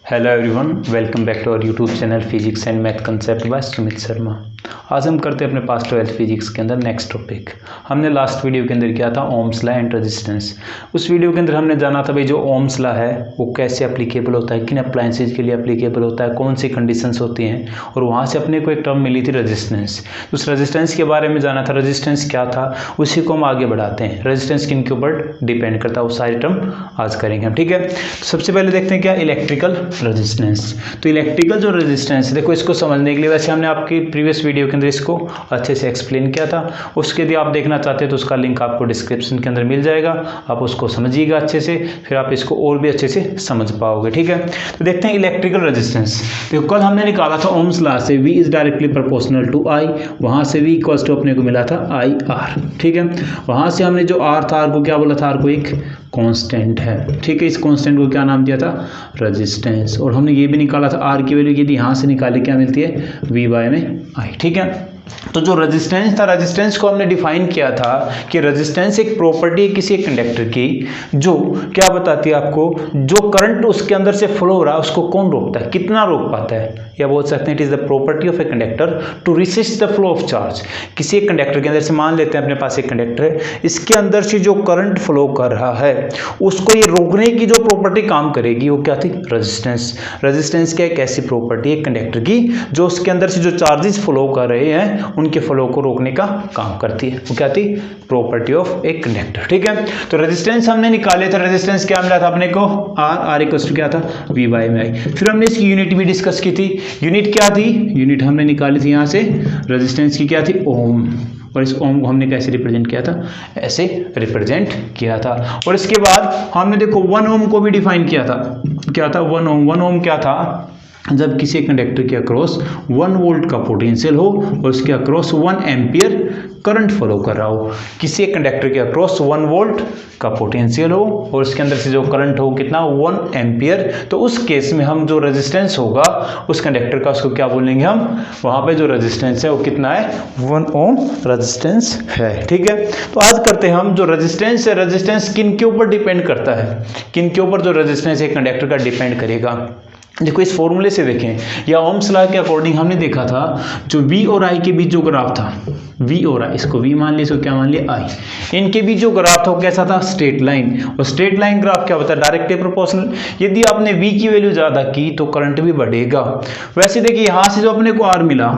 Hello everyone, welcome back to our YouTube channel physics and math concept by Sumit Sharma. आज हम करते हैं अपने पास 12th फिजिक्स के अंदर नेक्स्ट टॉपिक। हमने लास्ट वीडियो के अंदर किया था ओम्स लॉ एंड रेजिस्टेंस। उस वीडियो के अंदर हमने जाना था भाई जो ओम्स लॉ है वो कैसे एप्लीकेबल होता है, किन अप्लायंसेज के लिए एप्लीकेबल होता है, कौन सी कंडीशंस होती हैं, और वहाँ से अपने को एक टर्म मिली थी रेजिस्टेंस। उस रेजिस्टेंस के बारे में जाना था, रेजिस्टेंस क्या था, उसी को हम आगे बढ़ाते हैं। रेजिस्टेंस किन के ऊपर डिपेंड करता है वो सारी टर्म आज करेंगे हम, ठीक है। तो सबसे पहले देखते हैं क्या इलेक्ट्रिकल रेजिस्टेंस। तो इलेक्ट्रिकल जो रेजिस्टेंस, देखो इसको समझने के लिए वैसे हमने आपकी प्रीवियस वीडियो के अंदर इसको अच्छे से एक्सप्लेन किया था। उसके यदि आप देखना चाहते हैं तो उसका लिंक आपको डिस्क्रिप्शन के अंदर मिल जाएगा। आप उसको समझिएगा अच्छे से, फिर आप इसको और भी अच्छे से समझ पाओगे, ठीक है। तो देखते हैं इलेक्ट्रिकल रेजिस्टेंस। देखो कल हमने निकाला था ओम्स लॉ से V is directly proportional to I, वहां से V इक्वल्स टू अपने को मिला था IR, ठीक है। वहां से हमने जो R था, R को क्या बोला था, R को एक कांस्टेंट है, ठीक है। इस कांस्टेंट को क्या नाम दिया था, रेजिस्टेंस। और हमने ये भी निकाला था R की वैल्यू यदि यहाँ से निकाली क्या मिलती है, V बाय में I, ठीक है। तो जो रेजिस्टेंस था, रेजिस्टेंस को हमने डिफाइन किया था कि रेजिस्टेंस एक प्रॉपर्टी है किसी एक कंडक्टर की जो क्या बताती है आपको, जो करंट उसके अंदर से फ्लो हो रहा है उसको कौन रोकता है, कितना रोक पाता है, या बोल सकते हैं it is the property of a conductor to resist the flow of charge. किसी एक कंडक्टर के अंदर से मान लेते हैं अपने पास एक कंडक्टर है, इसके अंदर से जो करंट फ्लो कर रहा है उसको ये रोकने की जो प्रॉपर्टी काम करेगी वो क्या थी, रेजिस्टेंस। रेजिस्टेंस क्या एक ऐसी प्रॉपर्टी है कंडक्टर की जो उसके अंदर से जो चार्जेस फ्लो कर रहे हैं उनके फ्लो को रोकने का काम करती है। वो क्या थी, प्रॉपर्टी ऑफ ए कंडक्टर, ठीक है। तो रेजिस्टेंस हमने निकाले थे, रेजिस्टेंस क्या मिला था अपने को, R इक्वल्स टू क्या था, V बाय में I। फिर हमने इसकी यूनिट भी डिस्कस की थी। यूनिट क्या थी, यूनिट हमने निकाली थी यहाँ से रेजिस्टेंस की, क्या थी, ओम। और इस ओम को हमने कैसे रिप्रेजेंट किया था, ऐसे रिप्रेजेंट किया था। और इसके बाद हमने देखो 1 ओम को भी डिफाइन किया था। क्या था 1 ओम, 1 ओम क्या था, जब किसी कंडक्टर के अक्रॉस 1 वोल्ट का पोटेंशियल हो और उसके अक्रॉस 1 एम्पियर करंट फ्लो कर रहा हो। किसी एक कंडक्टर के अक्रॉस 1 वोल्ट का पोटेंशियल हो और उसके अंदर से जो करंट हो कितना, 1 एम्पियर, तो उस केस में हम जो रेजिस्टेंस होगा उस कंडक्टर का उसको क्या बोलेंगे हम, वहां पे जो रेजिस्टेंस है वो कितना है, 1 ओम रेजिस्टेंस है, ठीक है। तो आज करते हैं हम जो रेजिस्टेंस है, रेजिस्टेंस किन के ऊपर डिपेंड करता है, किन के ऊपर जो रेजिस्टेंस है कंडक्टर का डिपेंड करेगा। देखो इस फॉर्मूले से देखें या ओम्स लॉ के अकॉर्डिंग हमने देखा था जो V और I के बीच जो ग्राफ था, V और I, इसको V मान लिया, इसको क्या मान लिया I, इनके बीच जो ग्राफ था वो कैसा था, स्ट्रेट लाइन। और स्ट्रेट लाइन ग्राफ क्या होता है, डायरेक्टली प्रोपोर्शनल। यदि आपने V की वैल्यू ज्यादा की तो करंट भी बढ़ेगा। वैसे देखिए यहाँ से जो अपने को R मिला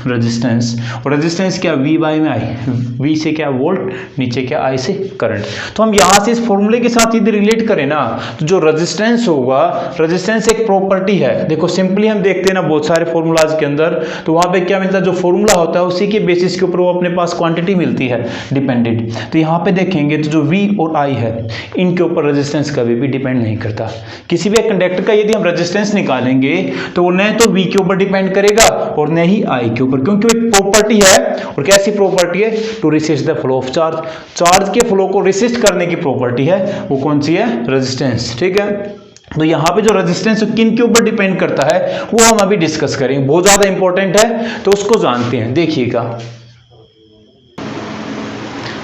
रेजिस्टेंस, और रेजिस्टेंस क्या, V बाय में I, V से क्या वोल्ट, नीचे क्या I से करंट। तो हम यहाँ से इस फॉर्मूले के साथ यदि रिलेट करें ना तो जो रेजिस्टेंस होगा, रेजिस्टेंस एक प्रॉपर्टी है। देखो सिंपली हम देखते हैं ना बहुत सारे फॉर्मूलाज के अंदर, तो वहां पे क्या मिलता है, जो फॉर्मूला होता है उसी के बेसिस के ऊपर वो अपने पास क्वांटिटी मिलती है डिपेंडेंट। तो यहाँ पे देखेंगे तो जो V और I है इनके ऊपर रेजिस्टेंस कभी भी डिपेंड नहीं करता। किसी भी कंडक्टर का यदि हम रेजिस्टेंस निकालेंगे तो वो न तो V के ऊपर डिपेंड करेगा और न ही I के ऊपर, क्योंकि वो एक प्रॉपर्टी है। और कैसी प्रॉपर्टी है, to resist the flow of charge, charge के फ्लो को रेसिस्ट करने की प्रॉपर्टी है, वो कौन सी है, रेजिस्टेंस, ठीक है। तो यहाँ पे जो रेजिस्टेंस किन के ऊपर डिपेंड करता है वो हम अभी डिस्कस करेंगे, बहुत ज्यादा इंपॉर्टेंट है, तो उसको जानते हैं। देखिएगा,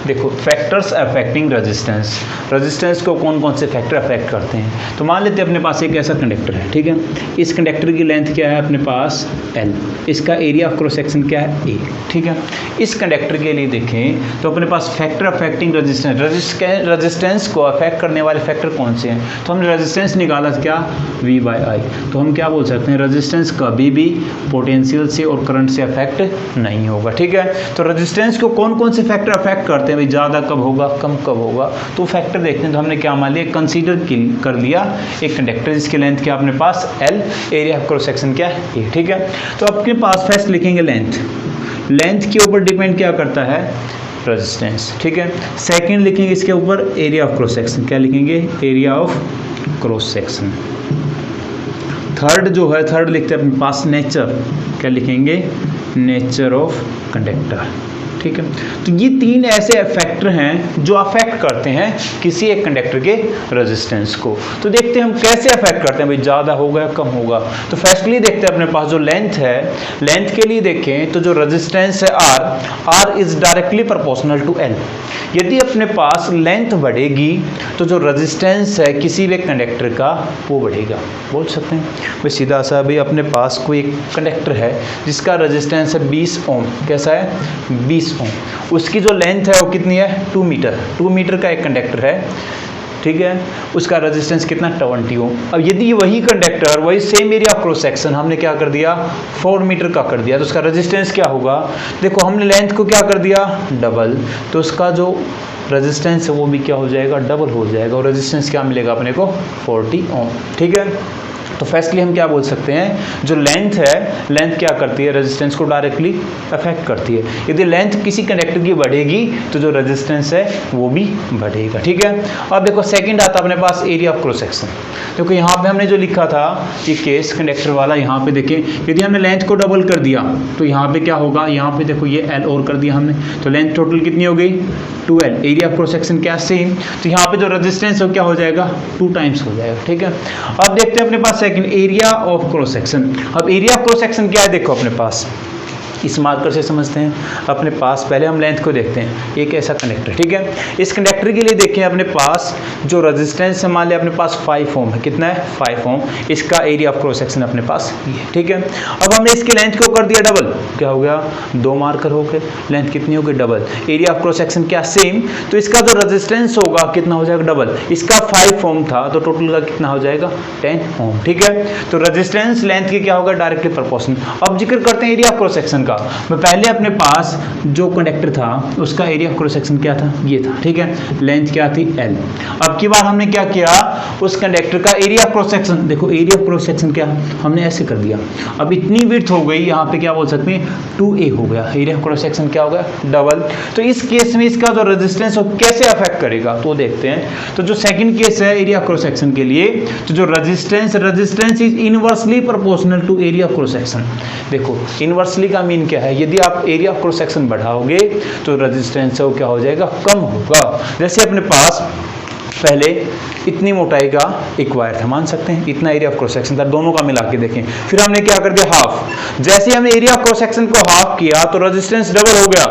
देखो फैक्टर्स अफेक्टिंग रेजिस्टेंस, रेजिस्टेंस को कौन कौन से फैक्टर अफेक्ट करते हैं। तो मान लेते हैं अपने पास एक ऐसा कंडक्टर है, ठीक है। इस कंडक्टर की लेंथ क्या है अपने पास L, इसका एरिया ऑफ क्रॉस सेक्शन क्या है A, ठीक है। इस कंडक्टर के लिए देखें तो अपने पास फैक्टर अफेक्टिंग रेजिस्टेंस, रेजिस्टेंस को अफेक्ट करने वाले फैक्टर कौन से हैं। तो हमने रेजिस्टेंस निकाला क्या, V बाय I, तो हम क्या बोल सकते हैं, रेजिस्टेंस कभी भी पोटेंशियल से और करंट से अफेक्ट नहीं होगा, ठीक है। तो रेजिस्टेंस को कौन कौन से फैक्टर अफेक्ट करते हैं, ज्यादा कब होगा, कम कब होगा, तो फैक्टर देखते हैं। तो हमने क्या मान लिया, कंसीडर कर लिया एक कंडक्टर जिसकी लेंथ क्या अपने पास L, area of cross section क्या है A, ठीक है। तो अपने पास फर्स्ट लिखेंगे लेंथ, लेंथ के ऊपर डिपेंड क्या करता है, रेजिस्टेंस, ठीक है। सेकंड लिखेंगे इसके ऊपर एरिया ऑफ क्रॉस सेक्शन, क्या लिखेंगे, area of cross section. Third जो है, थर्ड लिखते हैं अपने पास नेचर, क्या लिखेंगे, नेचर ऑफ कंडक्टर, ठीक है। तो ये 3 ऐसे फैक्टर हैं जो अफेक्ट करते हैं किसी एक कंडक्टर के रेजिस्टेंस को। तो देखते हैं हम कैसे अफेक्ट करते हैं, भाई ज़्यादा होगा कम होगा। तो फर्स्टली देखते हैं अपने पास जो लेंथ है, लेंथ के लिए देखें तो जो रेजिस्टेंस है R is directly proportional to L। यदि अपने पास लेंथ बढ़ेगी तो जो रेजिस्टेंस है किसी भी कंडक्टर का वो बढ़ेगा। बोल सकते हैं भाई सीधा सा, भाई अपने पास कोई एक कंडक्टर है जिसका रेजिस्टेंस है 20 ओम। कैसा है? 20 ओम। उसकी जो लेंथ है वो कितनी है? 2 मीटर। 2 मीटर का एक कंडक्टर है, ठीक है। उसका रेजिस्टेंस कितना? 20 ओम। अब यदि वही कंडक्टर वही same area of cross section हमने क्या कर दिया? 4 मीटर का कर दिया, तो उसका रेजिस्टेंस क्या होगा? देखो हमने लेंथ को क्या कर दिया? डबल, तो उसका जो रेजिस्टेंस है वो भी क्या हो जाएगा? डबल हो जाएगा। और रेजिस्टेंस क्या मिलेगा अपने को? 40 ओम, ठीक है। तो फर्स्टली हम क्या बोल सकते हैं, जो लेंथ है, लेंथ क्या करती है? रेजिस्टेंस को डायरेक्टली अफेक्ट करती है। यदि लेंथ किसी कंडक्टर की बढ़ेगी तो जो रेजिस्टेंस है वो भी बढ़ेगा, ठीक है। अब देखो सेकंड आता है अपने पास एरिया ऑफ क्रॉस सेक्शन। देखो यहाँ पे हमने जो लिखा था ये केस कंडक्टर वाला, यहाँ पे देखें यदि हमने लेंथ को डबल कर दिया तो यहाँ पे क्या होगा? यहाँ पे देखो ये L और कर दिया हमने, तो लेंथ टोटल कितनी हो गई? 2L। Area of cross section क्या? सेम। तो यहाँ पे जो रेजिस्टेंस है क्या हो जाएगा? 2 टाइम्स हो जाएगा, ठीक है। अब देखते हैं अपने पास second area of cross section. अब एरिया ऑफ क्रॉस सेक्शन क्या है? देखो अपने पास इस मार्कर से समझते हैं। अपने पास पहले हम लेंथ को देखते हैं। एक ऐसा कंडक्टर, ठीक है। इस कंडक्टर के लिए देखें अपने पास जो रेजिस्टेंस है, मान लिया अपने पास 5 ओम है। कितना है? 5 ओम। इसका एरिया ऑफ क्रॉस सेक्शन अपने पास ये है, ठीक है। अब हमने इसकी लेंथ को कर दिया डबल, क्या हो गया? 2 मार्कर हो गए, लेंथ कितनी हो गई? Double. Area of cross section क्या? सेम। तो इसका जो रेजिस्टेंस होगा कितना हो जाएगा? डबल। इसका 5 ओम था तो टोटल का कितना हो जाएगा? 10 ओम, ठीक है। तो रेजिस्टेंस लेंथ के क्या होगा? Directly proportional. अब जिक्र करते हैं एरिया ऑफ क्रॉस सेक्शन। पहले अपने पास जो कंडक्टर था उसका एरिया ऑफ क्रॉस सेक्शन क्या था? ये था, ठीक है। लेंथ क्या थी? L। अब की बार हमने क्या किया? उस कंडक्टर का एरिया ऑफ क्रॉस सेक्शन, देखो एरिया ऑफ क्रॉस सेक्शन क्या हमने ऐसे कर दिया। अब इतनी विड्थ हो गई, यहाँ पे क्या बोल सकते हैं? 2A हो गया। एरिया ऑफ क्रॉस सेक्शन क्या हो गया? डबल। तो इस केस में इसका जो रेजिस्टेंस हो कैसे अफेक्ट करेगा तो देखते हैं। तो जो सेकंड केस है एरिया ऑफ क्रॉस सेक्शन के लिए, तो जो resistance is inversely proportional to area of cross section. देखो इनवर्सली का मीन क्या है? यदि आप एरिया ऑफ क्रॉस सेक्शन बढ़ाओगे तो रेजिस्टेंस क्या हो जाएगा? कम होगा। जैसे अपने पास पहले इतनी मोटाई का एक वायर था, मान सकते हैं इतना एरिया ऑफ क्रॉस सेक्शन था, दोनों का मिला के देखें। फिर हमने क्या कर दिया? हाफ। जैसे हमने एरिया ऑफ क्रॉस सेक्शन को हाफ किया तो रेजिस्टेंस डबल हो गया।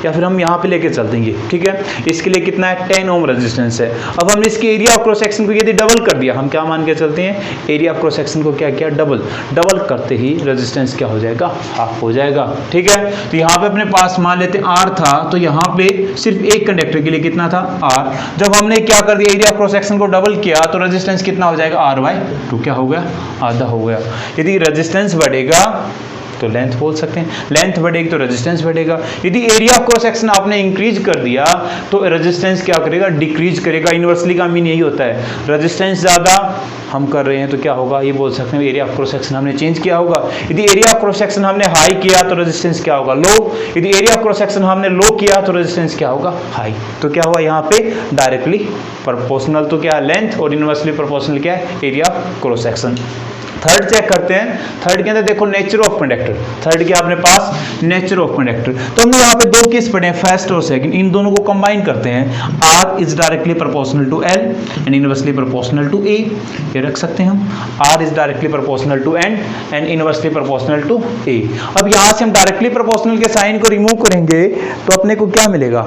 या फिर हम यहाँ पे लेके चल देंगे, ठीक है। इसके लिए कितना है? 10 ओम रेजिस्टेंस है। अब हमने इसके एरिया ऑफ क्रॉस सेक्शन को यदि डबल कर दिया, हम क्या मान के चलते हैं? एरिया ऑफ क्रॉस सेक्शन को क्या किया? डबल। डबल करते ही रेजिस्टेंस क्या हो जाएगा? हाफ हो जाएगा, ठीक है। तो यहाँ पे अपने पास मान लेते हैं R था, तो यहाँ पे सिर्फ एक कंडक्टर के लिए कितना था? R। जब हमने क्या कर दिया? एरिया ऑफ क्रॉस सेक्शन को डबल किया तो रेजिस्टेंस कितना हो जाएगा? R/2 क्या हो गया? आधा हो गया। यदि रेजिस्टेंस बढ़ेगा तो लेंथ बोल सकते हैं, लेंथ बढ़ेगी तो रेजिस्टेंस बढ़ेगा। यदि एरिया ऑफ क्रॉस सेक्शन आपने इंक्रीज कर दिया तो रेजिस्टेंस क्या करेगा? डिक्रीज करेगा। इनवर्सली का मीन यही होता है, रेजिस्टेंस ज़्यादा हम कर रहे हैं तो क्या होगा? ये बोल सकते हैं एरिया ऑफ क्रॉस सेक्शन हमने चेंज किया होगा। यदि एरिया ऑफ क्रॉस सेक्शन हमने हाई किया तो रेजिस्टेंस क्या होगा? लो। यदि एरिया ऑफ क्रॉस सेक्शन हमने लो किया तो रेजिस्टेंस क्या होगा? हाई। तो क्या हुआ यहाँ पे? डायरेक्टली प्रोपोर्शनल तो क्या है? लेंथ, और इनवर्सली प्रोपोर्शनल क्या है? Area of cross section. Third check करते हैं। थर्ड के अंदर देखो नेचर ऑफ कंडक्टर। थर्ड क्या अपने पास? Nature of conductor. तो हमने यहाँ पे 2 केस पढ़े हैं, फर्स्ट और सेकंड। इन दोनों को कंबाइन करते हैं। R is directly proportional to L and inversely proportional to A। ये रख सकते हैं हम। R is directly proportional to N and inversely proportional to A। अब यहाँ से हम डायरेक्टली प्रोपोर्शनल के साइन को रिमूव करेंगे तो अपने को क्या मिलेगा?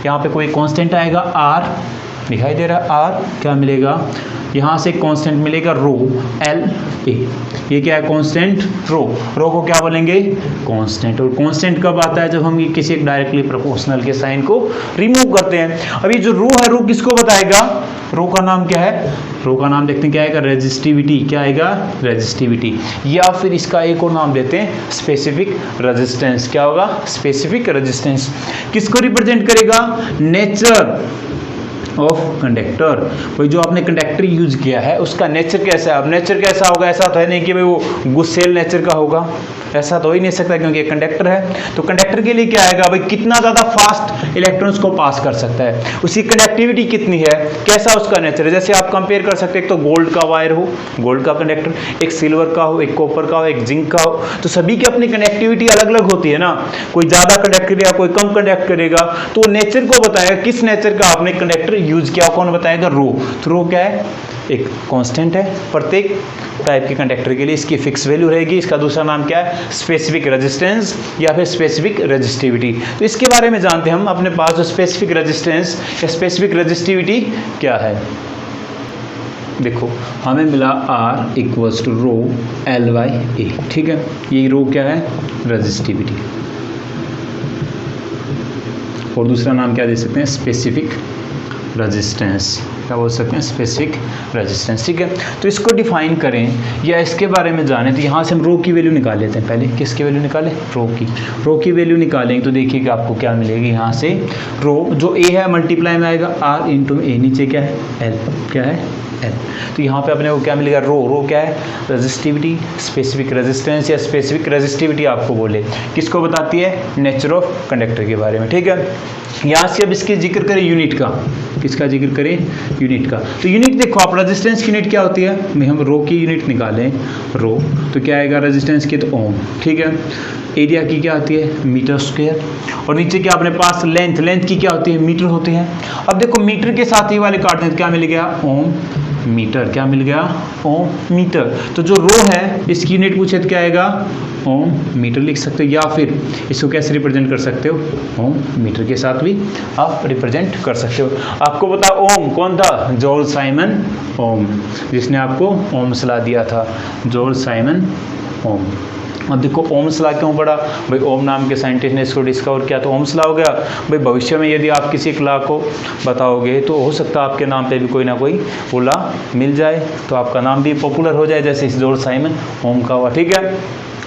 यहाँ पे कोई कांस्टेंट आएगा, R दिखाई दे रहा है। R क्या मिलेगा? यहाँ से कांस्टेंट मिलेगा रो, LA। ये क्या है? कांस्टेंट रो। रो को क्या बोलेंगे? कांस्टेंट। और कांस्टेंट कब आता है? जब हम किसी एक डायरेक्टली प्रोपोर्शनल के साइन को रिमूव करते हैं। अब ये जो रो है, रो किसको बताएगा? रो का नाम क्या है? रो का नाम देखते हैं क्या आएगा? रेजिस्टिविटी। क्या आएगा? रेजिस्टिविटी। या फिर इसका एक और नाम देते हैं स्पेसिफिक रेजिस्टेंस। क्या होगा? Specific resistance. किसको रिप्रेजेंट करेगा? नेचर ऑफ कंडक्टर, भाई जो आपने कंडक्टर यूज किया है उसका नेचर कैसा है। अब नेचर कैसा होगा, ऐसा तो है नहीं कि भाई वो गुस्सेल नेचर का होगा, ऐसा तो हो ही नहीं सकता क्योंकि कंडक्टर है। तो कंडक्टर के लिए क्या आएगा भाई, कितना ज़्यादा फास्ट इलेक्ट्रॉन्स को पास कर सकता है, उसकी कंडक्टिविटी कितनी है, कैसा उसका नेचर है। जैसे आप कंपेयर कर सकते हैं, एक तो गोल्ड का वायर हो, गोल्ड का कंडक्टर, एक सिल्वर का हो, एक कॉपर का हो, एक जिंक का हो, तो सभी की अपनी कंडक्टिविटी अलग अलग होती है ना, कोई ज़्यादा कंडक्ट करेगा, कोई कम कंडक्ट करेगा, तो नेचर को बताएगा किस नेचर का आपने कंडक्टर यूज किया, कौन बताएगा, रो। तो रो क्या है, एक कांस्टेंट है, प्रत्येक टाइप के कंडक्टर के लिए इसकी फिक्स वैल्यू रहेगी। इसका दूसरा नाम क्या है, स्पेसिफिक रेजिस्टेंस या फिर स्पेसिफिक रेजिस्टिविटी। तो इसके बारे में जानते हैं हम, अपने पास जो स्पेसिफिक रेजिस्टेंस या स्पेसिफिक रेजिस्टिविटी क्या है। देखो हमें मिला R equals to row L/A, ठीक है, ये रो क्या है, रेजिस्टिविटी, और दूसरा नाम क्या दे सकते हैं, स्पेसिफिक रेजिस्टेंस, क्या बोल सकते हैं, स्पेसिफिक रेजिस्टेंस, ठीक है। तो इसको डिफाइन करें या इसके बारे में जानें, तो यहाँ से हम रो की वैल्यू निकाल लेते हैं। पहले किसकी वैल्यू निकालें, रो की वैल्यू निकालेंगे तो देखिएगा आपको क्या मिलेगी। यहाँ से रो जो A है मल्टीप्लाई में आएगा R इंटू A, नीचे क्या है L, क्या है L। तो यहाँ पे अपने को क्या मिलेगा, रो क्या है, रेजिस्टिविटी, स्पेसिफिक रेजिस्टेंस या स्पेसिफिक रेजिस्टिविटी आपको बोले, किसको बताती है, नेचर ऑफ कंडक्टर के बारे में, ठीक है। यहाँ से अब इसके जिक्र करें यूनिट का, किसका जिक्र करें, यूनिट का। तो यूनिट देखो आप, रेजिस्टेंस की यूनिट क्या होती है, हम रो की यूनिट निकालें, रो तो क्या आएगा, रेजिस्टेंस की तो ओम, ठीक है। एरिया की क्या होती है, मीटर स्क्वायर, और नीचे क्या अपने पास लेंथ की क्या होती है, मीटर होती है। अब देखो मीटर के साथ ही वाले काटते हैं, क्या मिल गया, ओम मीटर, क्या मिल गया, ओम मीटर। तो जो रो है इसकी यूनिट पूछे तो क्या आएगा, ओम मीटर लिख सकते हो, या फिर इसको कैसे रिप्रेजेंट कर सकते हो, ओम मीटर के साथ भी आप रिप्रेजेंट कर सकते हो। आपको पता ओम कौन था, जॉर्ज साइमन ओम, जिसने आपको ओम्स लॉ दिया था, जॉर्ज साइमन ओम। अब देखो ओम्स लॉ क्यों पड़ा भाई, ओम नाम के साइंटिस्ट ने इसको डिस्कवर किया तो ओम्स लॉ हो गया। भाई भविष्य में यदि आप किसी एक लॉ को बताओगे तो हो सकता है आपके नाम पे भी कोई ना कोई वो लॉ मिल जाए, तो आपका नाम भी पॉपुलर हो जाए, जैसे जॉर्ज साइमन ओम का हुआ, ठीक है।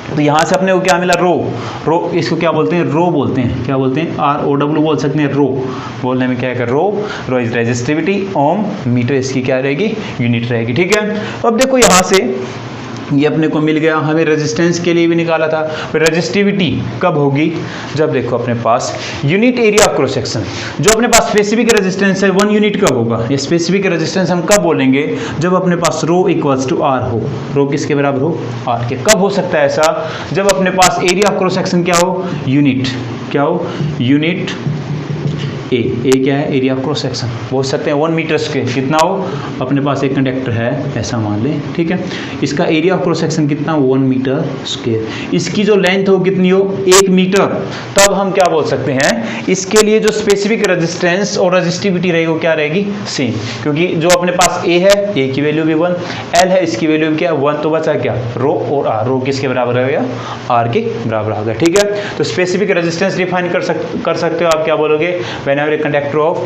तो यहाँ से अपने को क्या मिला, रो इसको क्या बोलते हैं, रो बोलते हैं, क्या बोलते हैं, ROW बोल सकते हैं, रो बोलने में क्या है, रो इज रेजिस्टिविटी, ओम मीटर इसकी क्या रहेगी, यूनिट रहेगी, ठीक है। तो अब देखो यहाँ से ये अपने को मिल गया, हमें रेजिस्टेंस के लिए भी निकाला था। फिर रेजिस्टिविटी कब होगी, जब देखो अपने पास unit area of cross section, जो अपने पास स्पेसिफिक रेजिस्टेंस है 1 यूनिट कब होगा, ये स्पेसिफिक रेजिस्टेंस हम कब बोलेंगे, जब अपने पास रो इक्वल्स टू R हो, रो किसके बराबर हो, R के। कब हो सकता है ऐसा, जब अपने पास एरिया ऑफ क्रॉस सेक्शन क्या हो, यूनिट, क्या हो, यूनिट ए क्या है, एरिया ऑफ क्रॉस सेक्शन, बोल सकते हैं 1 मीटर स्क्वायर, कितना हो, अपने पास एक कंडक्टर है ऐसा मान लें, ठीक है, इसका एरिया ऑफ क्रॉस सेक्शन कितना, 1 मीटर स्क्वायर, इसकी जो लेंथ हो कितनी हो, 1 मीटर। तब हम क्या बोल सकते हैं, इसके लिए जो स्पेसिफिक रेजिस्टेंस और रेजिस्टिविटी रहेगी वो क्या रहेगी, सेम, क्योंकि जो अपने पास ए है, ए की वैल्यू भी 1, एल है इसकी वैल्यू भी क्या, 1, तो बचा क्या, रो और आर, रो किसके बराबर हो गया, आर के बराबर आ गया, ठीक है। तो स्पेसिफिक रेजिस्टेंस डिफाइन कर सकते हो आप, क्या बोलोगे, a conductor of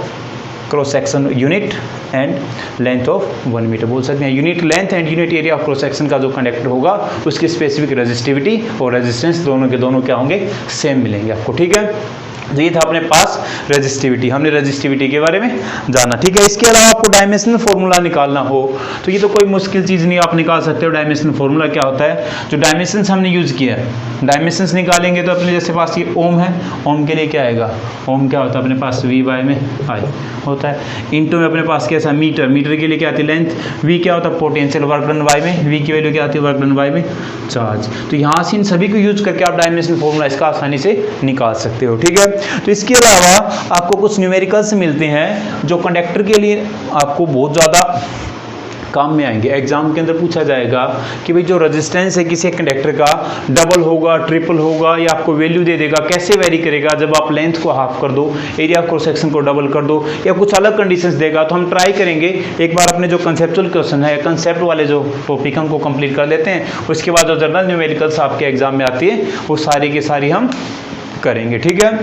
cross section unit and length of 1 metre, बोल सकते हैं unit length and unit area of cross section का जो कंडक्टर होगा उसकी स्पेसिफिक रेजिस्टिविटी और रेजिस्टेंस दोनों के दोनों क्या होंगे, सेम मिलेंगे आपको, ठीक है। तो ये था अपने पास रेजिस्टिविटी, हमने रेजिस्टिविटी के बारे में जाना, ठीक है। इसके अलावा आपको डायमेंशनल फार्मूला निकालना हो तो ये तो कोई मुश्किल चीज़ नहीं, आप निकाल सकते हो। डायमेंशनल फार्मूला क्या होता है, जो डायमेंशंस हमने यूज़ किया है, डायमेंशंस निकालेंगे तो अपने जैसे पास ये ओम है, ओम के लिए क्या आएगा, ओम क्या होता है अपने पास V/I में I होता है, इंटू में अपने पास कैसा, मीटर के लिए क्या आती है, लेंथ, V क्या होता है, पोटेंशियल, वर्क डन Y में, V की वैल्यू क्या आती है, वर्क डन Y में, चार्ज। तो यहाँ से इन सभी को यूज करके आप डायमेंशनल फार्मूला इसका आसानी से निकाल सकते हो, ठीक है। तो इसके अलावा आपको कुछ न्यूमेरिकल्स मिलते हैं जो कंडक्टर के लिए आपको बहुत ज़्यादा काम में आएंगे। एग्जाम के अंदर पूछा जाएगा कि भाई जो रेजिस्टेंस है किसी कंडक्टर का डबल होगा, ट्रिपल होगा, या आपको वैल्यू दे देगा, कैसे वेरी करेगा, जब आप लेंथ को हाफ कर दो, एरिया क्रॉस सेक्शन को डबल कर दो, या कुछ अलग कंडीशंस देगा। तो हम ट्राई करेंगे एक बार अपने जो कंसेप्चुअल क्वेश्चन है, कंसेप्ट वाले जो टॉपिक हमको कंप्लीट कर लेते हैं, उसके बाद जो जनरल न्यूमेरिकल्स आपके एग्जाम में आती है वो सारी की सारी हम करेंगे, ठीक है।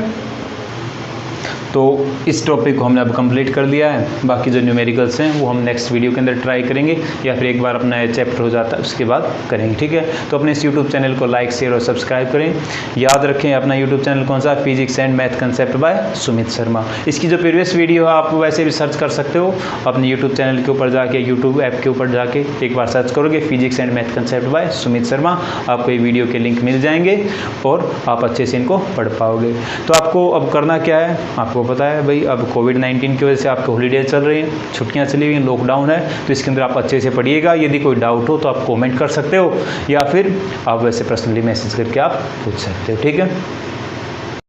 तो इस टॉपिक को हमने अब कंप्लीट कर लिया है। बाकी जो न्यूमेरिकल्स हैं वो हम नेक्स्ट वीडियो के अंदर ट्राई करेंगे, या फिर एक बार अपना ये चैप्टर हो जाता है उसके बाद करेंगे, ठीक है। तो अपने इस यूट्यूब चैनल को लाइक, शेयर और सब्सक्राइब करें। याद रखें अपना यूट्यूब चैनल कौन सा, physics and math concept by Sumit Sharma. इसकी जो प्रीवियस वीडियो है आप वैसे भी सर्च कर सकते हो अपने यूट्यूब चैनल के ऊपर जाके, यूट्यूब ऐप के ऊपर जाके एक बार सर्च करोगे physics and math concept by Sumit Sharma, आपको ये वीडियो के लिंक मिल जाएंगे और आप अच्छे से इनको पढ़ पाओगे। तो आपको अब करना क्या है, आपको पता है भाई, अब कोविड-19 की वजह से आपके हॉलीडे चल रही हैं, छुट्टियां चली हुई हैं, लॉकडाउन है, तो इसके अंदर आप अच्छे से पढ़िएगा। यदि कोई डाउट हो तो आप कमेंट कर सकते हो, या फिर आप वैसे पर्सनली मैसेज करके आप पूछ सकते हो, ठीक है।